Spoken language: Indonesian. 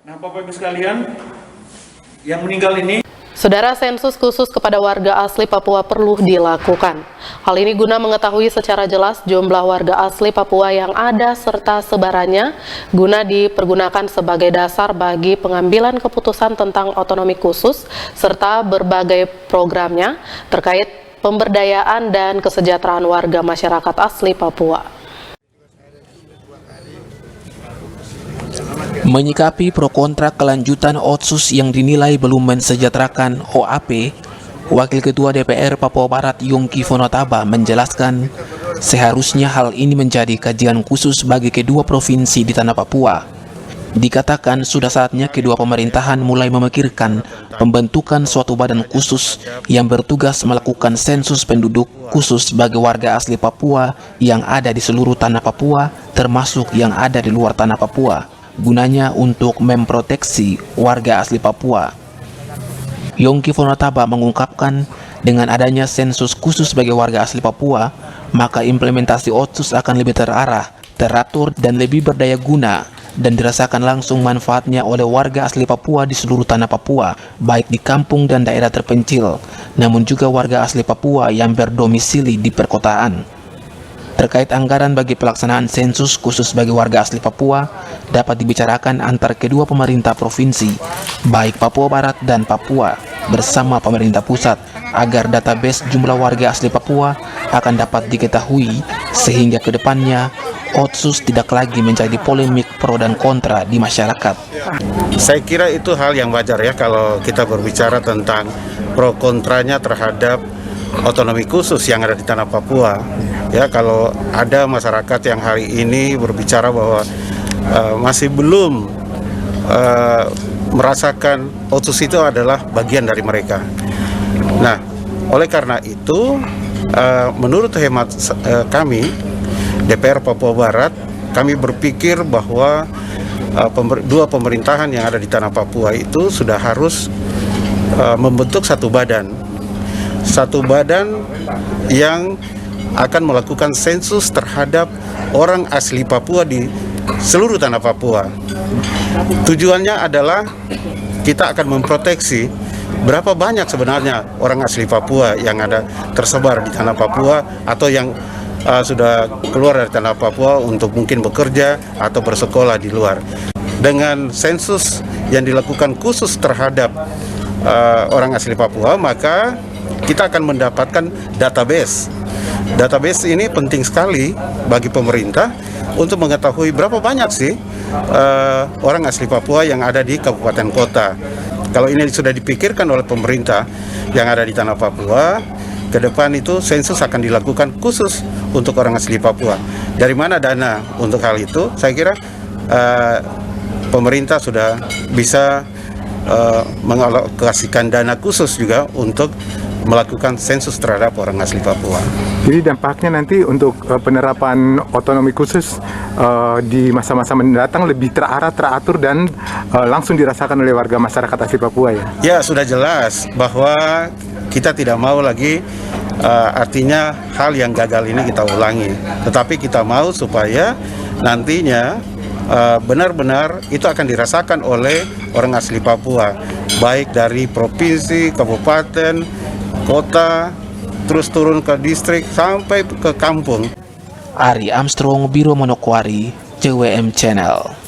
Nah, Bapak Ibu sekalian, yang meninggal ini, Saudara, sensus khusus kepada warga asli Papua perlu dilakukan. Hal ini guna mengetahui secara jelas jumlah warga asli Papua yang ada serta sebarannya, guna dipergunakan sebagai dasar bagi pengambilan keputusan tentang otonomi khusus serta berbagai programnya terkait pemberdayaan dan kesejahteraan warga masyarakat asli Papua. Menyikapi pro kontra kelanjutan Otsus yang dinilai belum mensejahterakan OAP, Wakil Ketua DPR Papua Barat Yongki Fonotaba menjelaskan seharusnya hal ini menjadi kajian khusus bagi kedua provinsi di tanah Papua. Dikatakan sudah saatnya kedua pemerintahan mulai memikirkan pembentukan suatu badan khusus yang bertugas melakukan sensus penduduk khusus bagi warga asli Papua yang ada di seluruh tanah Papua, termasuk yang ada di luar tanah Papua, gunanya untuk memproteksi warga asli Papua. Yongki Fonotaba mengungkapkan dengan adanya sensus khusus bagi warga asli Papua, maka implementasi Otsus akan lebih terarah, teratur, dan lebih berdaya guna dan dirasakan langsung manfaatnya oleh warga asli Papua di seluruh tanah Papua, baik di kampung dan daerah terpencil, namun juga warga asli Papua yang berdomisili di perkotaan. Terkait anggaran bagi pelaksanaan sensus khusus bagi warga asli Papua dapat dibicarakan antar kedua pemerintah provinsi, baik Papua Barat dan Papua, bersama pemerintah pusat, agar database jumlah warga asli Papua akan dapat diketahui, sehingga ke depannya Otsus tidak lagi menjadi polemik pro dan kontra di masyarakat. Saya kira itu hal yang wajar ya kalau kita berbicara tentang pro kontranya terhadap otonomi khusus yang ada di tanah Papua. Ya, kalau ada masyarakat yang hari ini berbicara bahwa masih belum merasakan Otsus itu adalah bagian dari mereka. Nah, oleh karena itu, menurut hemat kami, DPR Papua Barat, kami berpikir bahwa dua pemerintahan yang ada di tanah Papua itu sudah harus membentuk satu badan yang akan melakukan sensus terhadap orang asli Papua di seluruh tanah Papua. Tujuannya adalah kita akan memproteksi berapa banyak sebenarnya orang asli Papua yang ada tersebar di tanah Papua atau yang sudah keluar dari tanah Papua untuk mungkin bekerja atau bersekolah di luar. Dengan sensus yang dilakukan khusus terhadap orang asli Papua, maka kita akan mendapatkan database. Database ini penting sekali bagi pemerintah untuk mengetahui berapa banyak sih orang asli Papua yang ada di kabupaten kota. Kalau ini sudah dipikirkan oleh pemerintah yang ada di tanah Papua, ke depan itu sensus akan dilakukan khusus untuk orang asli Papua. Dari mana dana untuk hal itu? Saya kira pemerintah sudah bisa mengalokasikan dana khusus juga untuk melakukan sensus terhadap orang asli Papua. Jadi dampaknya nanti untuk penerapan otonomi khusus di masa-masa mendatang lebih terarah, teratur, dan langsung dirasakan oleh warga masyarakat asli Papua ya? Ya, sudah jelas bahwa kita tidak mau lagi artinya hal yang gagal ini kita ulangi. Tetapi kita mau supaya nantinya benar-benar itu akan dirasakan oleh orang asli Papua, baik dari provinsi, kabupaten, kota, terus turun ke distrik sampai ke kampung. Ari Armstrong, Biro Manokwari, JWM Channel.